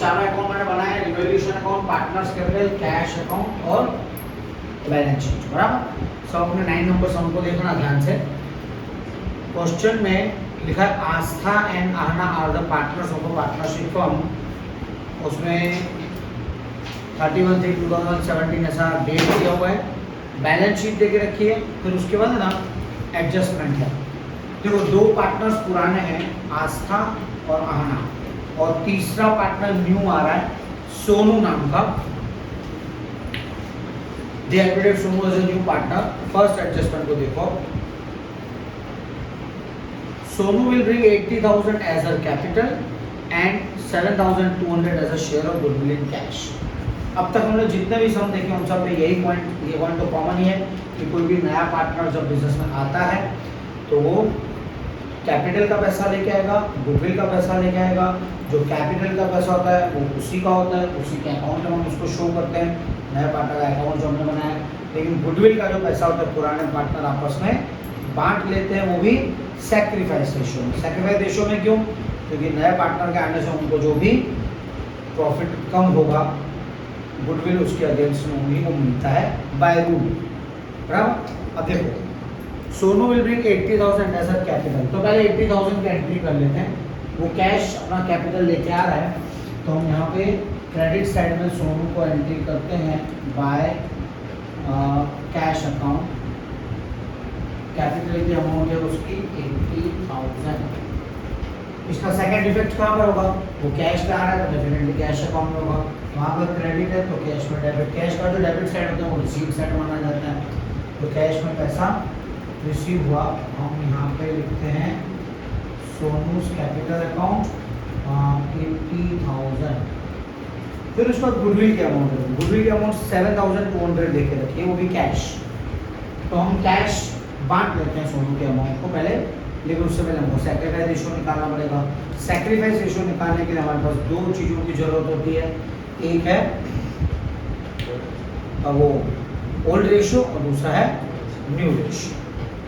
चारों अकाउंट मैंने बनाया है, revaluation account, partners capital, cash account और बैलेंस शीट, बराबर। सब अपने 9 नंबर सम को देखना ध्यान से। क्वेश्चन में लिखा है Aastha and Aahna are the partners of a partnership firm, उसमें 31/3/2017 ऐसा डेट दिया हुआ है, बैलेंस शीट देके रखी है, फिर उसके बाद है ना एडजस्टमेंट है। देखो दो पार्टनर्स पुराने हैं, आस्था और आहना, और तीसरा पार्टनर न्यू आ रहा है सोनू नाम का। They admitted Sonu as a new partner. First adjustment को देखो, Sonu will bring 80,000 as a capital and 7,200 as a share of goodwill in cash. अब तक हमने जितने भी सम देखे उन सब में यही पॉइंट, ये पॉइंट तो कॉमन ही है कि कोई भी नया पार्टनर जब बिजनेस में आता है तो वो कैपिटल का पैसा लेके आएगा, गुडविल का पैसा लेके आएगा। जो कैपिटल का पैसा होता है वो उसी का होता है, उसी के अकाउंट में हम उसको शो करते हैं, नया पार्टनर का अकाउंट जो हमने बनाया है। लेकिन गुडविल का जो पैसा होता है पुराने पार्टनर आपस में बांट लेते हैं, वो भी सैक्रिफाइस रेशियो में। सैक्रिफाइस रेशियो में क्यों? क्योंकि नए पार्टनर के आने से उनको जो भी प्रॉफिट कम होगा गुडविल उसके अगेंस्ट में उन्हीं को मिलता है बाय रूल, बराबर। अब देखो Sonu will bring 80,000 as a capital, तो पहले 80,000 की एंट्री कर लेते हैं। वो कैश अपना कैपिटल लेके आ रहा है, तो हम यहाँ पे क्रेडिट साइड में सोनू को एंट्री करते हैं बाय कैश अकाउंट। कैपिटल की अमाउंट है उसकी 80,000। इसका सेकंड इफेक्ट कहाँ पर होगा? वो कैश पे आ रहा है तो डेफिनेटली कैश अकाउंट में होगा। वहाँ पर क्रेडिट है तो कैश में डेबिट। कैश का जो डेबिट साइड होता है वो रिसीव साइड माना जाता है, तो कैश में पैसा रिसीव हुआ। हम यहाँ पे लिखते हैं सोनूस कैपिटल अकाउंट 80,000। फिर उसका गुडविल की अमाउंट है, गुडविल की अमाउंट 7,200 दे के रखिए, वो भी कैश। तो हम कैश बांट लेते हैं सोनू के अमाउंट को पहले, लेकिन उससे पहले हमको सैक्रिफाइस रेशियो निकालना पड़ेगा। सैक्रिफाइस रेशियो निकालने के लिए हमारे पास दो चीज़ों की जरूरत होती है, एक है वो ओल्ड रेशियो और दूसरा है न्यू रेशियो,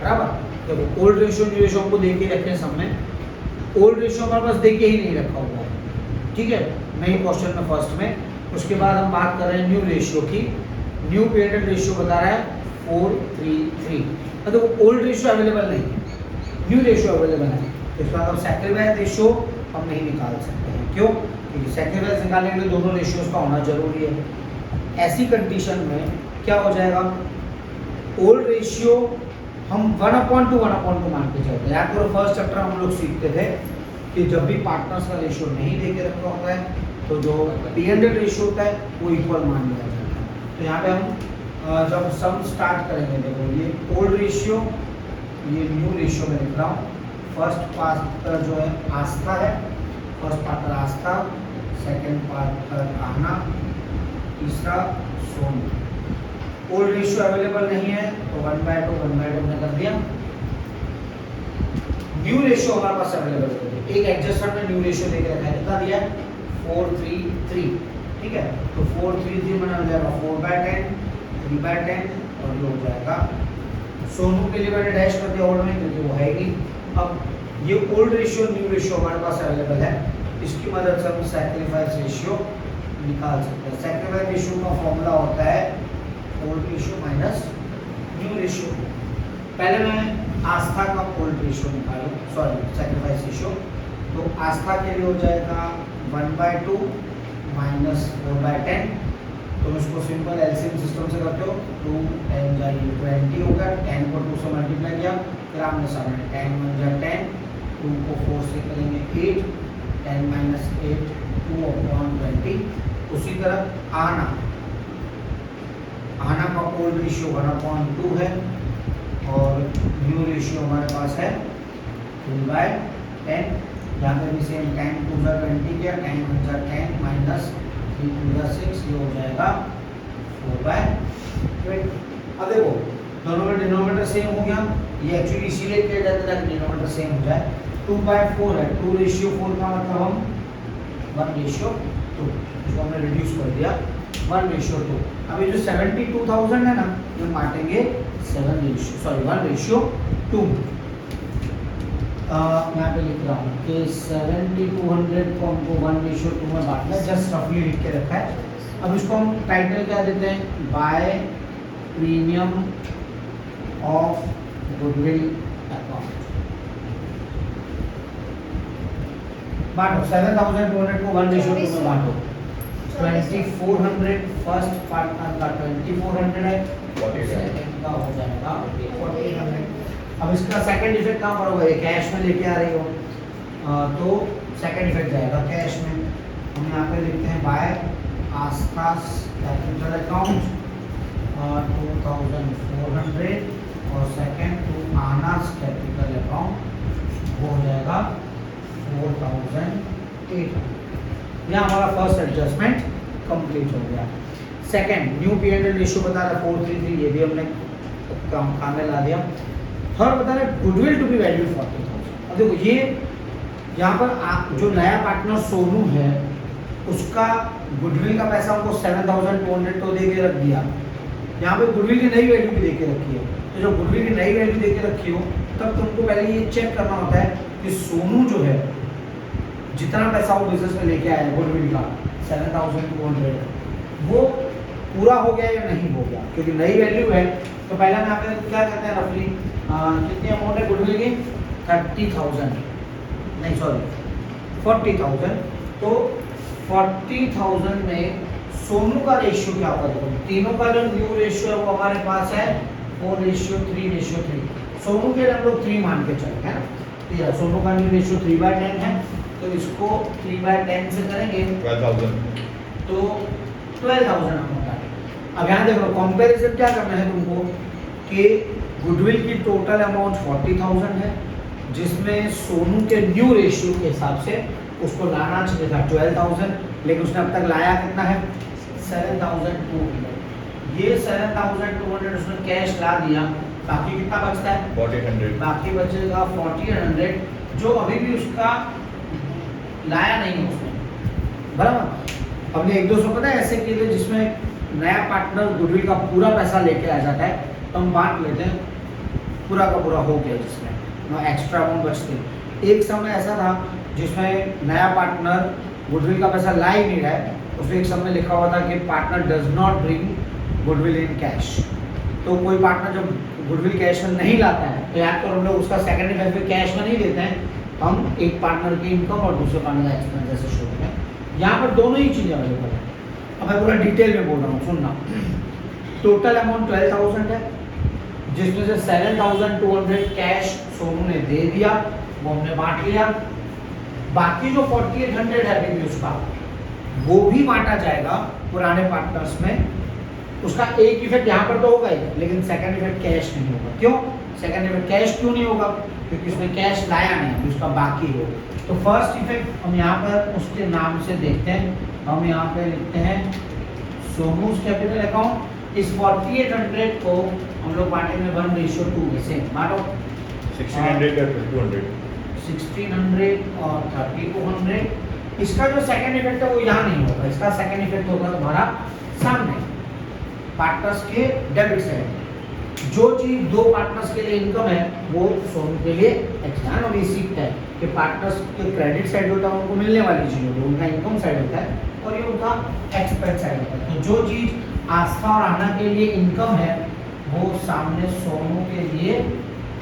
बराबर। देखो ओल्ड रेशियो न्यू रेशियो हमको देख के रखे सब में, ओल्ड रेशियो हमारे पास देख के ही नहीं रखा हुआ है, ठीक है, नहीं क्वेश्चन में फर्स्ट में। उसके बाद हम बात कर रहे हैं न्यू रेशियो की। न्यू पीरियड रेशियो बता रहा है 4:3:3, मतलब वो ओल्ड रेशियो अवेलेबल नहीं है, न्यू रेशियो अवेलेबल है। इसके बाद हम सैक्रिफाइस रेशियो हम नहीं निकाल सकते हैं, क्यों? क्योंकि सैक्रिफाइस निकालने के लिए दोनों रेशियोज का होना जरूरी है। ऐसी कंडीशन में क्या हो जाएगा, ओल्ड रेशियो हम 1/2 मान के चलते हैं। याद करो फर्स्ट चैप्टर हम लोग सीखते थे कि जब भी पार्टनर्स का रेशियो नहीं दे के रखा होता है तो जो P&L रेशियो होता है वो इक्वल मान लिया जाता है। तो यहाँ पे हम जब सम स्टार्ट करेंगे, देखो ये ओल्ड रेशियो, ये न्यू रेशियो में लिख रहा हूँ। फर्स्ट पार्टनर जो है आस्था है, फर्स्ट पार्टनर आस्था, सेकंड पार्टनर आहना, तीसरा सोनू। ओल्ड रेशियो अवेलेबल नहीं है तो 1/2 हमने कर दिया। न्यू रेशियो हमारे पास अवेलेबल है, एक एडजस्टमेंट में न्यू रेशियो देके रखा है, कितना दिया है 4:3:3, ठीक है। तो 4:3:3 बना हो जाएगा 4/10, 3/10 और ये हो जाएगा सोनू के लिए मैंने डैश कर दिया ओल्ड में क्योंकि वो है ही नहीं। अब ये ओल्ड रेशियो न्यू रेशियो हमारे पास अवेलेबल है, इसकी मदद से हम सैक्रिफाइस रेशियो निकाल सकते हैं। सैक्रिफाइस रेशियो का फॉर्मूला होता है old ratio minus new ratio. पहले मैं आस्था का ओल्ड रेशियो निकालूं, सॉरी सैक्रिफाइस रेशियो। तो आस्था के लिए हो जाएगा 1/2 माइनस 4/10। तो इसको सिंपल एलसीएम सिस्टम से करते हो, 2 10 जाइए 20 होगा, 10 को 2 से मल्टीप्लाई किया, फिर आपने सामने 10 1 जा 10, 2 को 4 से करेंगे 8, 10 माइनस 8 2/20। उसी तरह आना का ओल्ड रेशियो 1/2 है और न्यू रेशियो हमारे पास है 2/10। यहाँ पे भी सेम 10 2 जा 20 किया, 10 1 जा 10 माइनस 3 2 जा 6, ये हो जाएगा 4/20। अब देखो दोनों में डिनोमिनेटर सेम हो गया, ये एक्चुअली इसीलिए किया जाता है कि डिनोमिनेटर सेम हो जाए। 2/4 है, 2:4 का मतलब हम 1:2, इसको हमने रिड्यूस कर दिया 1:2। अब ये जो 72,000 है ना, ये बांटेंगे 1:2। यहाँ पे लिख रहा हूँ कि 70-200 को हमको 1:2 में बांटना है, जस्ट रफली लिख के रखा है। अब इसको हम टाइटल क्या देते हैं, by premium of goodwill account. बांटो 7,200 को 1:2 में बांटो। 2400 फर्स्ट पार्टनर का 2400 है, सेकंड का हो जाएगा 1400। अब इसका सेकंड इफेक्ट कहाँ पर होगा, ये कैश में लेके आ रही हो तो सेकंड इफेक्ट जाएगा कैश में। हम यहाँ पे लिखते हैं बाय आस्थास कैपिटल अकाउंट 2400 और second to Anas capital account वो हो जाएगा 4800। यहाँ हमारा फर्स्ट एडजस्टमेंट कंप्लीट हो गया। सेकंड न्यू P&L रेशियो बता रहा 433, ये भी हमने काम में ला दिया। थर्ड बता रहे गुडविल टू बी वैल्यू 40,000। अब देखो ये यहाँ पर जो नया पार्टनर सोनू है उसका गुडविल का पैसा हमको 7,200 तो दे के रख दिया। यहाँ पे गुडविल की नई वैल्यू भी दे के रखी है, तो जब गुडविल की नई वैल्यू दे के रखी हो तब तुमको पहले ये चेक करना होता है कि सोनू जो है जितना पैसा वो बिजनेस में लेके आया है गुडविल का 7,200 वो पूरा हो गया या नहीं हो गया, क्योंकि नई वैल्यू है। तो पहले हम यहाँ पे क्या करते हैं रफली कितनी अमाउंट है गुडविल की 30,000 नहीं सॉरी 40,000। तो 40,000 में सोनू का रेशियो क्या होगा, देखो तीनों का जो न्यू रेशियो है वो हमारे पास है 4:3:3। सोनू के हम लोग 3 मान के चले हैं ना, ये सोनू का न्यू रेशियो 3/10 है, तो इसको 3/10 से करेंगे 12,000 तो 12,000 अमाउंट आ गया। अब यहाँ देखो कंपैरिजन क्या करना है तुमको कि गुडविल की टोटल अमाउंट 40,000 है, जिसमें सोनू के न्यू रेशियो के हिसाब से उसको लाना चाहिए था 12,000, लेकिन उसने अब तक लाया कितना है 7,200। ये 7,200 उसने कैश ला दिया, बाकी कितना बचता है 1,400। बाकी बचेगा 1,400 जो अभी भी उसका लाया नहीं है उसने, बराबर। हमने 1-200 पता है ऐसे किए थे जिसमें नया पार्टनर गुडविल का पूरा पैसा लेके आ जाता है, तो हम बांट लेते हैं पूरा का पूरा हो गया जिसमें एक्स्ट्रा अमाउंट बचती। एक समय ऐसा था जिसमें नया पार्टनर गुडविल का पैसा ला ही नहीं रहा है, उसमें एक समय लिखा हुआ था कि partner does not bring goodwill in cash. तो कोई पार्टनर जब गुडविल कैश में नहीं लाता है तो याद करो हम लोग उसका सेकेंड बेनिफिट कैश में नहीं देते हैं, हम एक पार्टनर की इनकम और दूसरे पार्टनर का एक्सपेंस जैसे शुरू में। यहाँ पर दोनों ही चीज़ें अवेलेबल है। अब मैं पूरा डिटेल में बोल रहा हूँ, सुनना। टोटल अमाउंट 12,000 है, जिसमें से 7,200 कैश सोनू ने दे दिया, वो हमने बांट लिया। बाकी जो 4,800 है अभी भी उसका वो भी बांटा जाएगा पुराने पार्टनर्स में। उसका एक इफेक्ट यहाँ पर तो होगा ही, लेकिन सेकंड इफेक्ट कैश नहीं होगा। क्यों सेकंड इफेक्ट कैश क्यों नहीं होगा, क्योंकि उसने कैश लाया नहीं, उसका बाकी हो। तो फर्स्ट इफेक्ट हम यहाँ पर उसके नाम से देखते हैं। हम यहाँ पे लिखते हैं सोनूज कैपिटल अकाउंट। इस 4,800 को हम लोग बांटेंगे 1:2 में से। बांटो 1,600 या 200 1600 और 3,200। इसका जो सेकंड इफेक्ट है वो यहाँ नहीं होगा, इसका सेकंड इफेक्ट होगा तुम्हारा सामने पार्टनर्स के डेबिट साइड। जो चीज दो पार्टनर्स के लिए इनकम है वो सोनू के लिए एक्सटर्नल और ये सीखता है कि पार्टनर्स के क्रेडिट साइड होता है उनको मिलने वाली चीज होती है, उनका इनकम साइड होता है और ये उनका एक्सपेंस साइड होता है। तो जो चीज आस्था और आना के लिए इनकम है वो सामने सोनू के लिए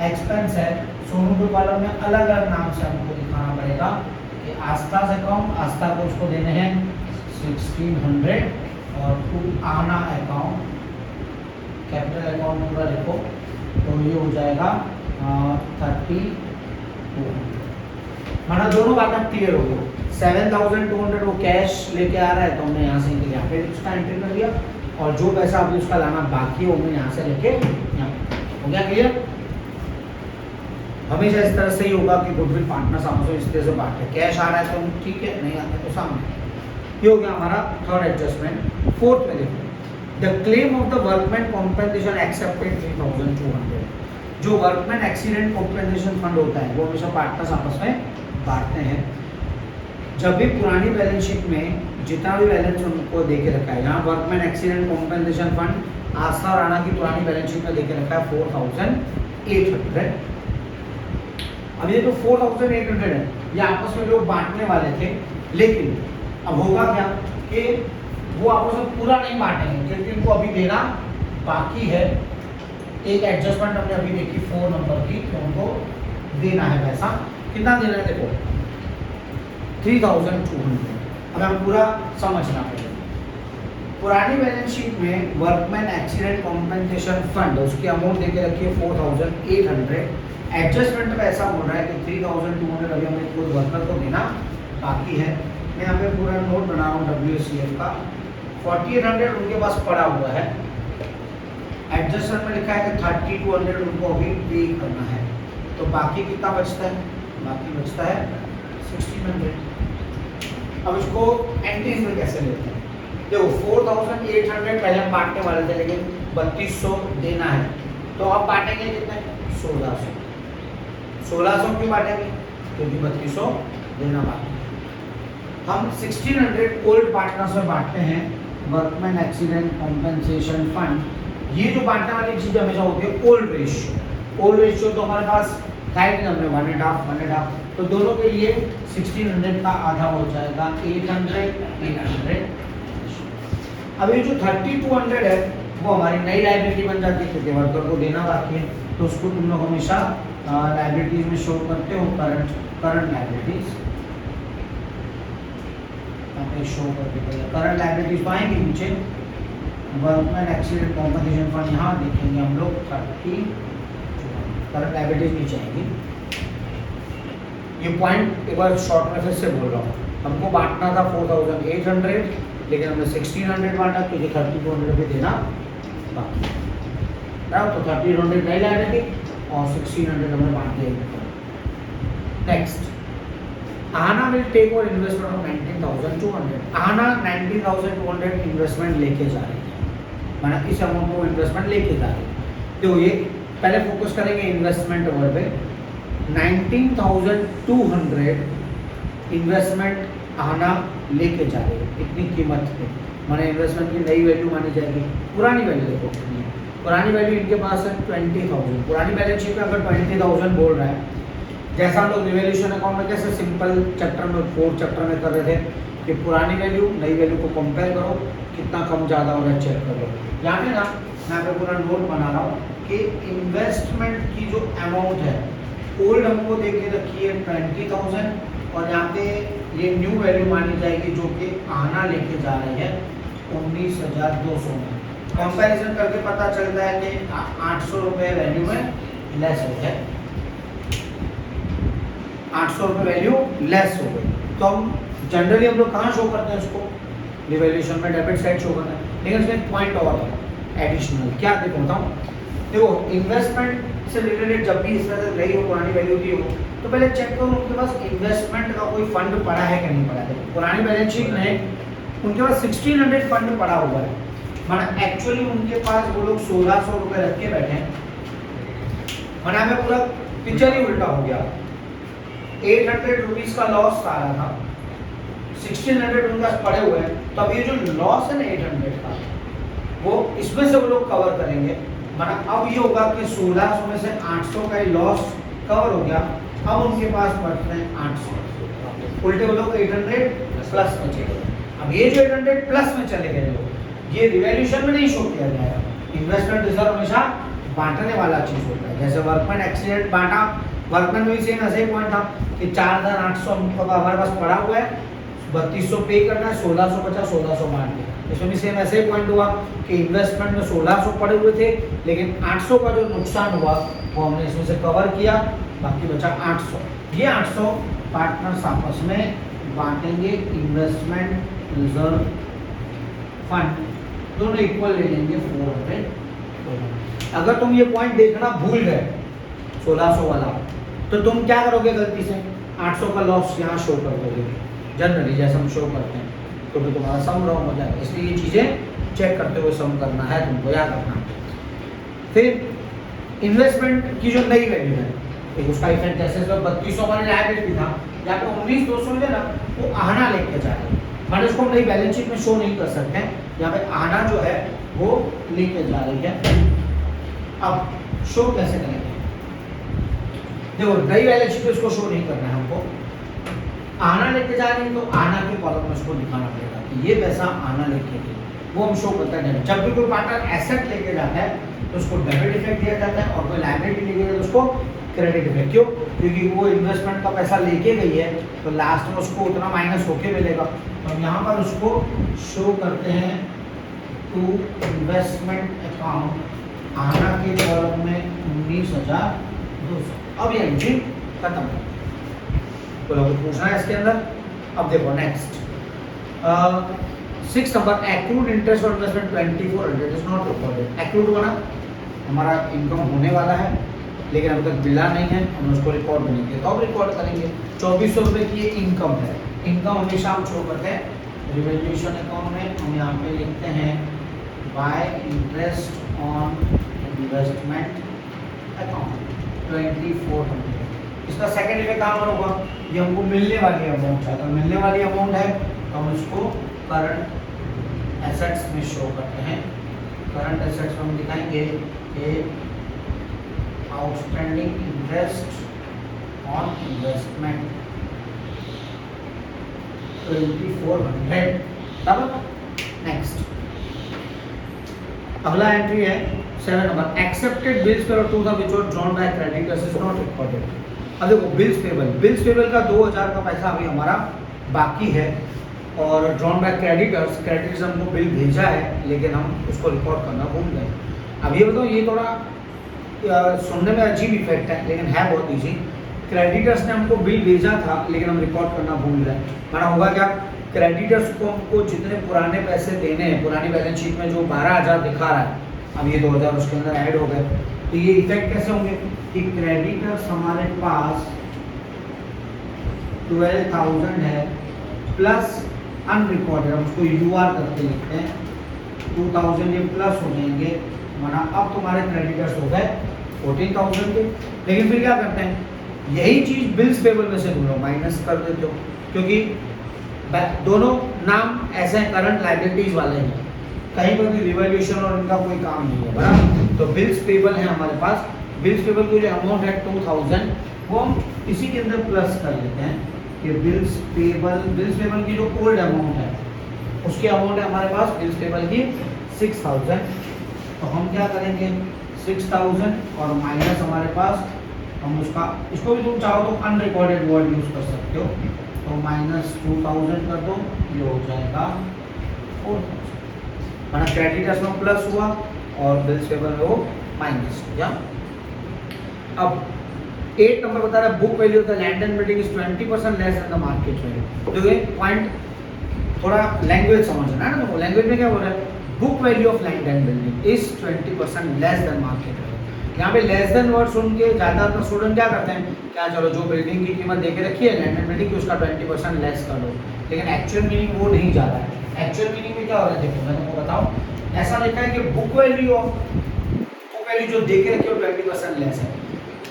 एक्सपेंस है। सोनू के कॉलम में अलग अलग नाम से हमको दिखाना पड़ेगा कि आस्था अकाउंट, आस्था को उसको देने हैं 1,600 और टू आना अकाउंट कैपिटल अकाउंट पूरा लिखो तो ये हो जाएगा 3,200। हमारा दोनों बातें क्लियर हो गई। 7,200 वो कैश लेके आ रहा है तो हमने यहाँ से यहाँ पे उसका एंट्री कर दिया, और जो पैसा अभी उसका लाना बाकी है वो हमने यहाँ से लेके यहाँ हो गया क्लियर। हमेशा इस तरह से ही होगा कि गुडविल पार्टनर सामने इस तरह से बांटे, कैश आ रहा है तो ठीक है, नहीं आता तो सामने। ये हो गया हमारा थर्ड एडजस्टमेंट। फोर्थ में देखो the claim of the workman compensation accepted 3,200। जो वर्कमैन एक्सीडेंट कॉम्पेंसेशन फंड होता है वो हमेशा पार्टनर्स आपस में बांटते हैं। जब भी पुरानी बैलेंस शीट में जितना भी बैलेंस उनको दे के रखा है, यहाँ वर्कमैन एक्सीडेंट कॉम्पेंसेशन फंड आस्था और राणा की पुरानी बैलेंस शीट में दे के रखा है 4,800। अब ये जो 4800 है ये आपस में लोग बांटने वाले थे, लेकिन अब होगा क्या कि वो आपस में पूरा नहीं बांटेंगे क्योंकि इनको अभी देना बाकी है। एक एडजस्टमेंट हमने अभी देखी 4 नंबर की, तो उनको देना है पैसा। कितना देना है देखो 3200। अब हम पूरा समझना पड़ेगा। पुरानी बैलेंस शीट में वर्कमैन एक्सीडेंट कॉम्पेंसेशन फंड उसकी अमाउंट देके रखी है 4800। एडजस्टमेंट में ऐसा बोल रहा है कि 3200 अभी हमें कोई वर्कर को देना बाकी है। मैं यहाँ पे पूरा नोट बना रहा हूँ WCF का। 4800 उनके पास पड़ा हुआ है। एडजस्टमेंट में लिखा है कि 3200 उनको अभी पे करना है। तो बाकी कितना बचता है? बाकी बचता है 1600। अब इसको एंट्रीज में कैसे लेते हैं? देखो 4800 पहले हम बांटने वाले थे, लेकिन 3200 देना है, तो अब बांटेंगे कितने? 1600। 1600 क्यों बांटेंगे? क्योंकि 3200 देना बाकी। हम 1600 ओल्ड पार्टनर्स में बांटते हैं वर्कमैन एक्सीडेंट कॉम्पेंसेशन फंड। ये जो बांटने वाली चीज हमेशा होती है ओल्ड रेशियो। ओल्ड रेशियो तो हमारे पास था ही नहीं, हमने 1.5 तो दोनों के लिए 1600 का आधा हो जाएगा 800। अब ये जो 3200 है वो हमारी नई लाइबिलिटी बन जाती है क्योंकि वर्कर को देना बाकी है। तो उसको तुम लोग हमेशा लाइबिलिटीज में शो करते हो करंट लाइबिलिटीज शो करके करंट लाइबिलिटीज पाएंगे नीचे वर्कमैन एक्सीडेंट कॉम्पेंसेशन फंड यहाँ देखेंगे हम लोग 30 करंट लाइबिलिटीज नीचे आएंगी। ये पॉइंट एक बार शॉर्ट में फिर से बोल रहा हूँ। हमको बांटना था 4800, लेकिन हमने 1600 बांटा क्योंकि 3200 भी देना बाकी है। तो 3200 नई लाइबिलिटी और 1600 हमने बांट दिया। Next, Anna will take over investment of 19,200। Anna 19,200 investment लेके जा रही है, मतलब इस अमाउंट को इन्वेस्टमेंट लेके जा रही है। तो ये पहले फोकस करेंगे इन्वेस्टमेंट ओवर पे। 19,200 इन्वेस्टमेंट आना लेके जा रही है, इतनी कीमत पे, माने इन्वेस्टमेंट की नई वैल्यू मानी जाएगी। पुरानी वैल्यू देखो, पुरानी वैल्यू इनके पास है 20,000। पुरानी बैलेंस शीट में अगर 20,000 बोल रहा है, जैसा हम लोग रिवैल्यूएशन अकाउंट में कैसे सिंपल चैप्टर में 4 चैप्टर में कर रहे थे कि पुरानी वैल्यू नई वैल्यू को कंपेयर करो, कितना कम ज़्यादा हो रहा है चेक कर लो। यहाँ पे ना मैं पे पूरा नोट बना रहा हूँ कि इन्वेस्टमेंट की जो अमाउंट है ओल्ड हमको दे के रखी है 20,000 और यहाँ पे ये न्यू वैल्यू मानी जाएगी जो कि आना लेके जा रही है 19,200 में। कंपैरिजन करके पता चलता है कि 800 रुपये वैल्यू में लेस हो गया, 800 रुपये वैल्यू लेस हो गई। तो हम जनरली हम लोग कहाँ शो करते हैं उसको? रिवैल्यूएशन में डेबिट साइड शो करते हैं, लेकिन इसमें एक पॉइंट और है एडिशनल। क्या देखो बताऊँ, देखो इन्वेस्टमेंट से रिलेटेड जब भी इसमें से रही हो पुरानी वैल्यू दी हो तो पहले चेक करो उनके पास इन्वेस्टमेंट का कोई फंड पड़ा है कि नहीं पड़ा है। पुरानी बैलेंस शीट में उनके पास 1600 फंड पड़ा हुआ है, माना एक्चुअली उनके पास वो लोग 1600 रुपये रख के बैठे हैं, माना हमें पूरा पिक्चर ही उल्टा हो गया। 800 रुपीज़ का लॉस आ रहा था, 1600 उनके पास पड़े हुए हैं, तो अब ये जो लॉस है ना 800 का वो इसमें से वो लोग कवर करेंगे। माना अब ये होगा कि 1600 में से 800 का लॉस कवर हो गया, अब उनके पास बचते हैं 800, उल्टे वो लोग 800 प्लस में चले गए। अब ये जो 800 प्लस में चले गए लोग, ये रिवैल्यूएशन में नहीं शो किया जाएगा। इन्वेस्टमेंट रिजर्व हमेशा बांटने वाला चीज होता है। जैसे वर्कमैन एक्सीडेंट बांटा, वर्कमैन में भी सेम ऐसे ही पॉइंट था कि 4,800 हमारे पास पड़ा हुआ है, 3200 पे करना है, 1600 बचा, 1600 बांट दिया। इसमें भी सेम ऐसे ही पॉइंट हुआ कि इन्वेस्टमेंट में 1600 पड़े हुए थे, लेकिन 800 का जो नुकसान हुआ वो हमने इसमें से कवर किया, बाकी बचा 800। ये 800 पार्टनर्स आपस में बांटेंगे। इन्वेस्टमेंट रिजर्व फंड दोनों इक्वल ले लेंगे 400। अगर तुम ये पॉइंट देखना भूल गए 1600 वाला, तो तुम क्या करोगे गलती से 800 का लॉस यहाँ शो कर दोगे जनरली जैसे हम शो करते हैं, तो भी तुम्हारा सम रॉन्ग हो जाएगा। इसलिए ये चीज़ें चेक करते हुए सम करना है, तुमको याद रखना। फिर इन्वेस्टमेंट की जो नई वैल्यू है, एक उसका इफेक्ट जैसे 3200 वाली लायबिलिटी था, या तो 19,200 है ना, वो आना लेके जा रहे हैं, मैंने उसको हम नई बैलेंस शीट में शो नहीं कर सकते हैं। यहाँ पे आना जो है वो लेके जा रही है। अब शो कैसे करेंगे? देखो नई बैलेंस शीट पे इसको शो नहीं करना है हमको, आना लेके जा रहे हैं तो आना के कॉलम में इसको दिखाना पड़ेगा कि ये पैसा आना लेके गए, वो हम शो करते हैं। जब भी कोई पार्टनर एसेट लेके जाता है तो उसको डेबिट इफेक्ट दिया जाता है, और कोई लायबिलिटी लेके जाता है तो उसको क्रेडिट इफेक्ट। क्यों? क्योंकि वो इन्वेस्टमेंट का पैसा लेके गई है तो लास्ट में उसको उतना माइनस होके मिलेगा। तो हम यहाँ पर उसको शो करते हैं टू इन्वेस्टमेंट अकाउंट, आना के कॉलम में 19,200। अब ये एंट्री खत्म। तो लोग पूछना है इसके अंदर। अब देखो नेक्स्ट 6 नंबर, एक्रूड इंटरेस्ट और investment 2400 is not recorded. Accrued बना हमारा इनकम होने वाला है लेकिन अभी तक मिला नहीं है, हम उसको रिकॉर्ड नहीं किया तो अब रिकॉर्ड करेंगे। 2400 रुपये की ये इनकम है। इनकम हमेशा हम शो करते हैं रिवैल्यूएशन अकाउंट में, हम यहाँ पे लिखते हैं bye interest on investment account 2400। इसका सेकंड इफेक्ट कहाँ होगा? ये हमको मिलने वाली अमाउंट है, अगर मिलने वाली अमाउंट है तो हम उसको करंट एसेट्स में शो करते हैं। करंट एसेट्स में हम दिखाएंगे कि आउटस्टैंडिंग इंटरेस्ट ऑन इन्वेस्टमेंट 2400। तब नेक्स्ट अगला एंट्री है 7 number, accepted bills payable to the which were drawn by creditors is not recorded. अब देखो बिल्स पेबल का 2000 का पैसा अभी हमारा बाकी है और ड्रॉन बाय क्रेडिटर्स हमको बिल भेजा है लेकिन हम उसको रिकॉर्ड करना भूल गए। अब ये बताओ, ये थोड़ा सुनने में अजीब इफेक्ट है लेकिन है बहुत ईजी। क्रेडिटर्स ने हमको बिल भेजा था लेकिन हम रिकॉर्ड करना भूल गए। माना होगा क्या, क्रेडिटर्स को हमको जितने पुराने पैसे देने हैं, पुरानी बैलेंस शीट में जो 12,000 दिखा रहा है, अब ये 2,000 उसके अंदर ऐड हो गए, तो ये इफेक्ट कैसे होंगे कि क्रेडिटर्स हमारे पास 12,000 है प्लस अनरिकॉर्डेड, हम उसको यूआर करके लिखते हैं 2,000, ये प्लस हो जाएंगे। माना अब तुम्हारे क्रेडिटर्स हो गए 14,000 के। लेकिन फिर क्या करते हैं, यही चीज बिल्स पेबल में से दोनों माइनस कर देते हो क्योंकि दोनों नाम ऐसे हैं करंट लायबिलिटीज वाले हैं, कहीं पर भी रिवैल्यूएशन और इनका कोई काम नहीं है बराबर। तो बिल्स पेबल है हमारे पास, बिल्स पेबल की जो अमाउंट है 2000 वो हम इसी के अंदर प्लस कर लेते हैं कि बिल्स पेबल की जो ओल्ड अमाउंट है उसकी अमाउंट है हमारे पास बिल्स पेबल की 6000। तो हम क्या करेंगे 6000 और माइनस हमारे पास, हम उसका इसको भी तुम चाहो तो अनरिकॉर्डेड वर्ड यूज कर सकते हो, तो माइनस 2000 कर दो, ये हो जाएगा 4000। माना क्रेडिटर्स में प्लस हुआ और बिल्स पेबल में वो माइनस हो गया। अब 8 नंबर बता रहा है book value of the land and building is 20% less than the market value. तो ये पॉइंट थोड़ा लैंग्वेज समझना है ना, तो लैंग्वेज में क्या बोल रहा है, book value of land and building is 20% less than market value. यहाँ पे लेस देन वर्ड सुन के ज़्यादातर स्टूडेंट क्या करते हैं, क्या चलो जो बिल्डिंग की कीमत देके रखी है लैंड एंड बिल्डिंग की उसका 20% लेस कर दो, लेकिन एक्चुअल मीनिंग वो नहीं जा रहा है। एक्चुअल मीनिंग में क्या हो रहा है, देखो मैं तुमको बताऊँ, ऐसा लिखा है कि बुक वैल्यू जो देके रखी है वो 20% लेस है।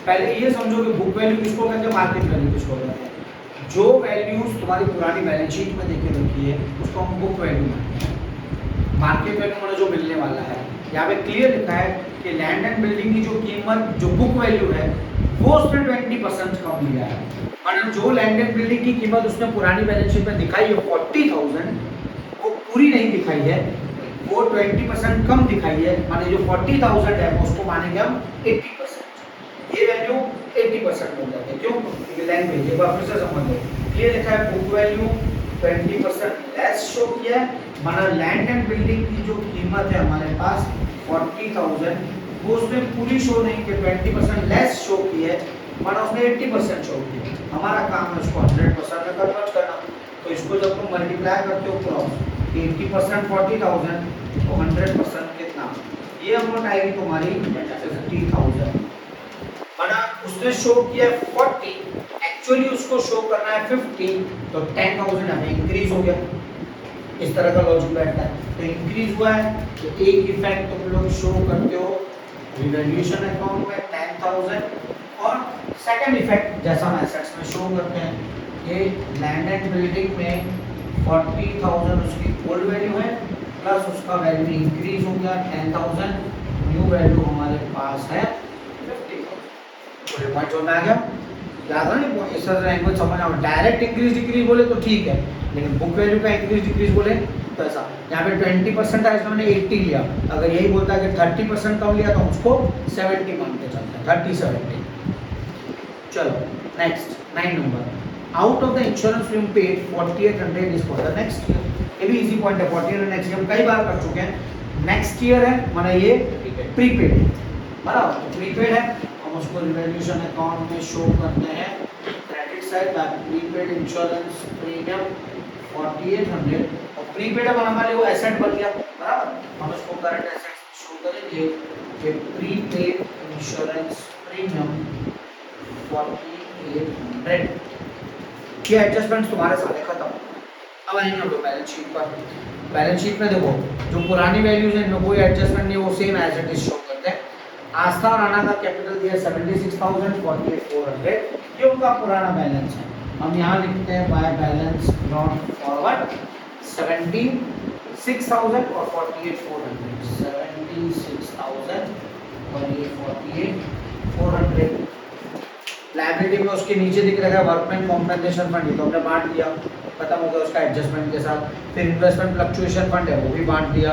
पहले ये समझो कि बुक वैल्यू किसको कहते हैं, मार्केट वैल्यू किसको कहते हैं। जो वैल्यूज तुम्हारी पुरानी बैलेंस शीट में देके रखी है उसको हम बुक वैल्यू मानते हैं। मार्केट वैल्यू मतलब जो मिलने वाला है, यहाँ पे क्लियर लिखा है कि लैंड एंड बिल्डिंग की जो कीमत जो बुक वैल्यू है वो उसमें 20% कम लिया है। मतलब जो लैंड एंड बिल्डिंग की कीमत उसने पुरानी बैलेंस शीट में दिखाई है 40,000, वो पूरी नहीं दिखाई है, वो 20% कम दिखाई है। माने जो 40,000 है उसको मानेंगे हम 80%, ये वैल्यू 80% हो जाती है। क्यों? क्योंकि लैंग्वेज एक बार फिर से समझ लो, ये लिखा है बुक वैल्यू 20% लेस शो किया है, माना लैंड एंड बिल्डिंग की जो कीमत है हमारे पास 40,000, वो उसने पूरी शो नहीं की, 20% लेस शो की है, माना उसने 80% शो की। हमारा काम है उसको 100% में कन्वर्ट करना। तो इसको जब तुम मल्टीप्लाई करते हो क्रॉस 80% 40,000 तो 100% कितना, ये अमाउंट आएगी तुम्हारी 50,000। माना उसने शो किया 40, एक्चुअली उसको शो करना है 50, तो 10,000 हमें इंक्रीज हो गया। इस तरह का लॉजिक बैठता है। तो इंक्रीज हुआ है तो एक इफेक्ट तुम लोग शो करते हो रिवैल्यूएशन अकाउंट में 10,000, और सेकंड इफेक्ट जैसा हम एसेट्स में शो करते हैं, ये लैंड एंड बिल्डिंग में 40,000 उसकी ओल्ड वैल्यू है प्लस उसका वैल्यू इंक्रीज हो गया 10,000, न्यू वैल्यू हमारे पास है 50,000। पूरे पॉइंट समझ में आ गया? याद है ना, इस तरह से लैंग्वेज समझ आओ। डायरेक्ट इंक्रीज डिक्रीज बोले तो ठीक है, लेकिन बुक वैल्यू का इंक्रीज डिक्रीज बोले तो ऐसा। यहाँ पे 20% है, इसमें 80 लिया। अगर यही बोलता है कि 30% कम लिया तो उसको 70 मान के चलते हैं, 30-70। चलो next 9 number, out of the insurance premium paid 4800 is for the next year. ये भी इजी पॉइंट है, 4800 नेक्स्ट ईयर कई बार कर चुके हैं। नेक्स्ट ईयर है माना ये प्रीपेड है, बराबर, तो प्रीपेड है, हम उसको रिवैल्यूएशन अकाउंट में शो करते हैं। Credit side by prepaid insurance premium 4800, और प्रीपेड है हमारे वो एसेट बन गया, बराबर, हम उसको करंट एसेट शो करेंगे कि प्रीपेड इंश्योरेंस प्रीमियम 4800। ये एडजस्टमेंट्स तुम्हारे सारे खत्म। अब आएंगे हम लोग बैलेंस शीट पर। बैलेंस शीट में देखो जो पुरानी वैल्यूज हैं इनमें कोई एडजस्टमेंट नहीं, वो same as it is show करते हैं। आस्था और राणा का कैपिटल दिया 76,000, 48,400, ये उनका पुराना बैलेंस है। हम यहाँ लिखते हैं बाय बैलेंस ब्रॉट फॉरवर्ड 76,000 और 48,400, 76,000 और ये 48,400। लायबिलिटी में उसके नीचे दिख रहा है वर्कमैन कॉम्पेंसेशन फंड, ये तो हमने बांट दिया, खत्म हो गया उसका एडजस्टमेंट के साथ। फिर इन्वेस्टमेंट फ्लक्चुएशन फंड है, वो भी बांट दिया।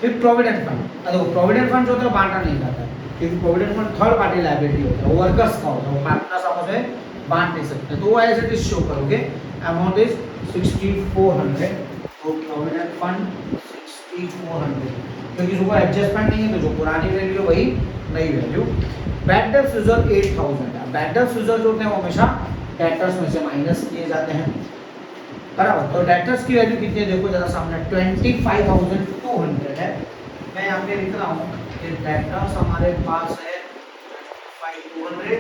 फिर प्रोविडेंट फंड, देखो प्रोविडेंट फंड जो होता है बांटा नहीं जाता है, क्योंकि provident fund third party liability होता है, वो वर्कर्स का होता है, वो पार्टनर्स आपस में बांट नहीं सकते, तो वो एज इट इज शो करोगे। अमाउंट इज 6400, तो प्रोविडेंट फंड 6400, क्योंकि उसको एडजस्टमेंट नहीं है, तो जो पुरानी वैल्यू है वही नई वैल्यू। बैड डेब्ट्स रिजर्व 8000 है। बैड डेब्ट्स रिजर्व जो होते हैं वो हमेशा डेटर्स में से माइनस किए जाते हैं, बराबर। तो डेटर्स की वैल्यू कितनी है देखो जरा सामने, 25,200 है। मैं यहाँ पे लिख रहा हूँ कि डेटर्स हमारे पास है 25,200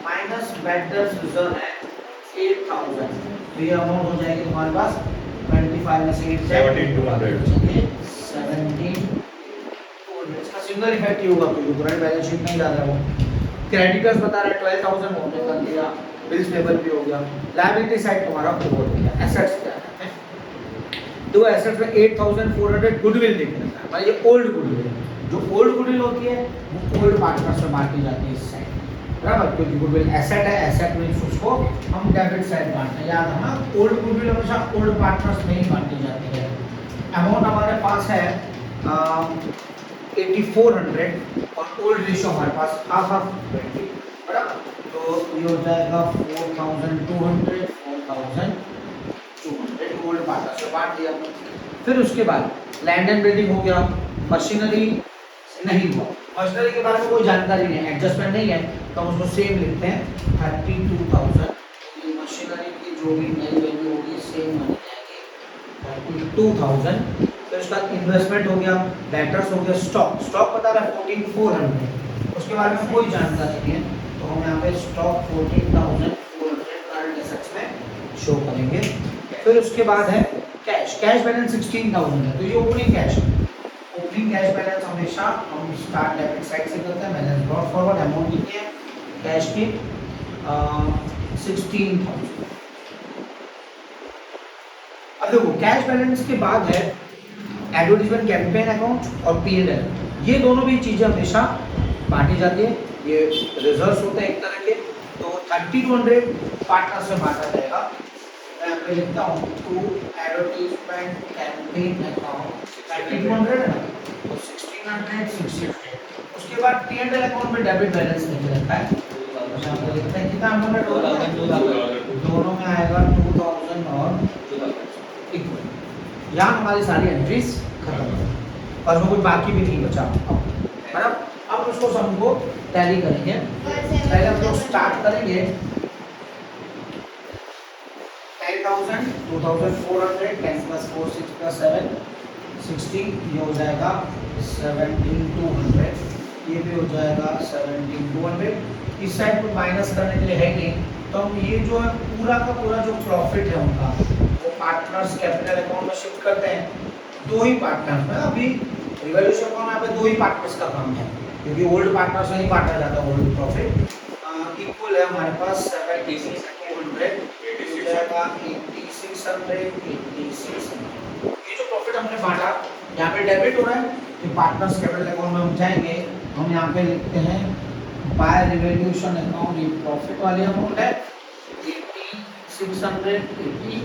माइनस बैड डेब्ट्स रिजर्व है 8,000, तो ये अमाउंट हो जाएगी तुम्हारे पास 25 में से 17,200। 17,200। इसका सिंगल इफेक्ट ही होगा, क्योंकि पुरानी बैलेंस शीट नहीं डाल रहा है वो। क्रेडिटर्स बता रहा है 12,000 वो हमने कर दिया, बिल्स पेबल भी हो गया। लायबिलिटी साइड तुम्हारा ओवर हो गया। एसेट्स क्या है, तो एसेट्स में 8,400 गुडविल दिख रहा है, मतलब ये ओल्ड गुडविल है। जो ओल्ड गुडविल होती है वो ओल्ड पार्टनर्स में बांटी जाती है इस साइड, बराबर, क्योंकि गुडविल एसेट है, एसेट में उसको हम डेबिट साइड बांटते हैं। याद है ना, ओल्ड गुडविल हमेशा ओल्ड पार्टनर्स में ही बांटी जाती है। अमाउंट हमारे पास है 8400 और ओल्ड रेशियो हमारे पास हाफ 20, बराबर, तो ये हो जाएगा 4,200, 4,200 ओल्ड पार्टनर से बांट दिया। फिर उसके बाद लैंड एंड बिल्डिंग हो गया, मशीनरी नहीं हुआ, मशीनरी के बारे में कोई जानकारी नहीं है, एडजस्टमेंट नहीं है, तो हम उसको सेम लिखते हैं 32,000। ये मशीनरी की जो भी नई वैल्यू होगी सेम बन जाएगी 32,000। फिर उसके बाद इन्वेस्टमेंट हो गया, डेटर्स हो गया, स्टॉक बता रहा है 14,400, उसके बारे में कोई जानकारी नहीं है, तो हम यहाँ पे स्टॉक 14,400 करंट एसेट्स में शो करेंगे। फिर उसके बाद है कैश बैलेंस 16,000 है, तो ये ओपनिंग कैश है। ओपनिंग कैश बैलेंस हमेशा हम स्टार्ट डेबिट साइड से करते हैं, बैलेंस ब्रॉट फॉरवर्ड। अमाउंट कितनी है कैश की 16,000। अब देखो कैश बैलेंस के बाद है एडवर्टाइजमेंट कैंपेन अकाउंट और P&L, ये दोनों भी चीजें हमेशा बांटी जाती है। ये रिजर्व्स होते हैं एक तरह के, तो 3200 पार्टनर से बांटा जाएगा। मैं लिखता हूँ टू एडवर्टाइजमेंट कैंपेन अकाउंट 3200 है ना, तो 1600, 600। उसके बाद P&L अकाउंट में डेबिट बैलेंस नहीं रहता है, तो यहाँ पे लिखते हैं कितना अमाउंट है, दोनों में आएगा 2000 और इक्वल। यहाँ हमारी सारी एंट्रीज खत्म हो गई और उसमें कुछ बाकी भी नहीं बचा, बराबर। अब उसको सबको टैली करेंगे। पहले हम लोग स्टार्ट करेंगे 10,000, 2,400, 10 + 4 6 + 7 16, ये हो जाएगा 17,200, ये भी हो जाएगा 17,200। इस साइड को माइनस करने के लिए है नहीं, तो हम ये जो है पूरा का पूरा जो प्रॉफिट है उनका वो पार्टनर्स कैपिटल अकाउंट में शिफ्ट करते हैं। दो ही पार्टनर्स में, अभी रिवॉल्यूशन अकाउंट में यहाँ पे दो ही पार्टनर्स का काम है, क्योंकि ओल्ड पार्टनर्स में नहीं बांटा जाता ओल्ड प्रॉफिट। इक्वल है हमारे पास 7,200, 8,600, 8,600। ये जो प्रॉफिट हमने बांटा यहाँ पे डेबिट हो रहा है, तो पार्टनर्स कैपिटल अकाउंट में हम जाएंगे, हम यहाँ पे लिखते हैं बाय रिवॉल्यूशन अकाउंट, ये प्रॉफिट वाली अमाउंट है 8600,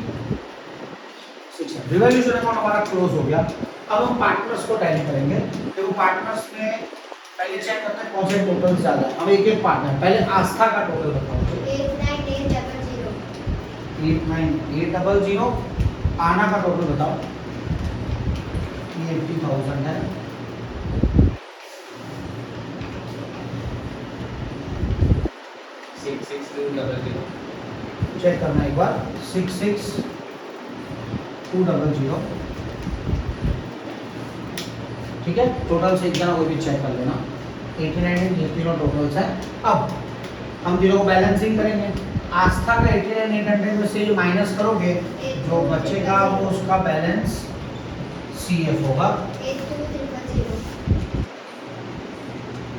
रिवॉल्यूशन अकाउंट हमारा क्लोज हो गया। अब हम पार्टनर्स को टैली करेंगे। देखो पार्टनर्स में पहले चेक करते हैं कौन से टोटल ज्यादा है। अब एक एक पार्टनर, पहले आस्था का टोटल बताओ। 89800, आना का टोटल बताओ। ये 80,000 है। चेक करना एक बार, 66200, ठीक है। टोटल से इतना वो भी चेक कर लेना। 89 ये तीनों टोटल्स है। अब हम तीनों को बैलेंसिंग करेंगे। आस्था का 89,800 में से माइनस करोगे, जो बचेगा वो उसका बैलेंस CF होगा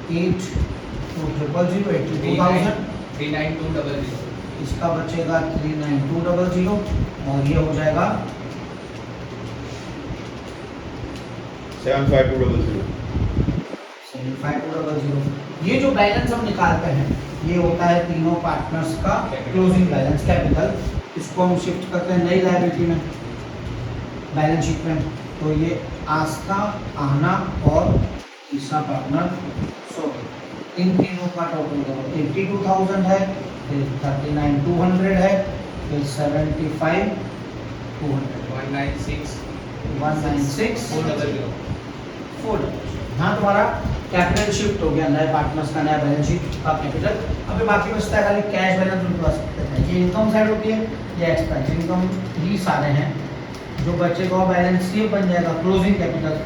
82,000, 39200। इसका बचेगा 39200 और ये हो जाएगा 75200। 75200। ये जो बैलेंस हम निकालते हैं ये होता है तीनों पार्टनर्स का क्लोजिंग बैलेंस कैपिटल। इसको हम शिफ्ट करते हैं नई लायबिलिटी में, बैलेंस शीट में। तो ये आस्था, आना और तीसरा पार्टनर। सो इन तीनों का टोटल करो। 82,000 है, फिर 39,200 है, फिर 75,200, 196,400। हाँ, तुम्हारा कैपिटल शिफ्ट हो गया, नए पार्टनर्स का नया बैलेंस शीट का कैपिटल। अभी बाकी बचता है खाली कैश बैलेंस उनको रख सकते हैं। ये इनकम साइड होती है, ये एक्सपेंस। इनकम ही सारे हैं, जो बचेगा वो बैलेंस ये बन जाएगा क्लोजिंग कैपिटल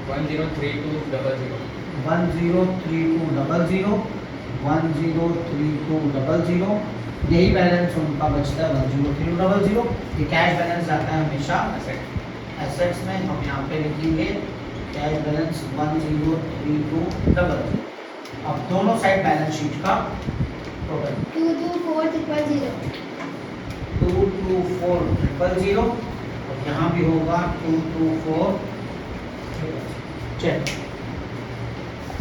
103200। 103200, 103200, यही बैलेंस उनका बचता है 103200। ये कैश बैलेंस जाता है हमेशा एसेट्स में। हम यहाँ पे लिखेंगे कैश बैलेंस 103200। अब दोनों साइड बैलेंस शीट का टोटल 224,000। और यहाँ भी होगा 224,000। चेक।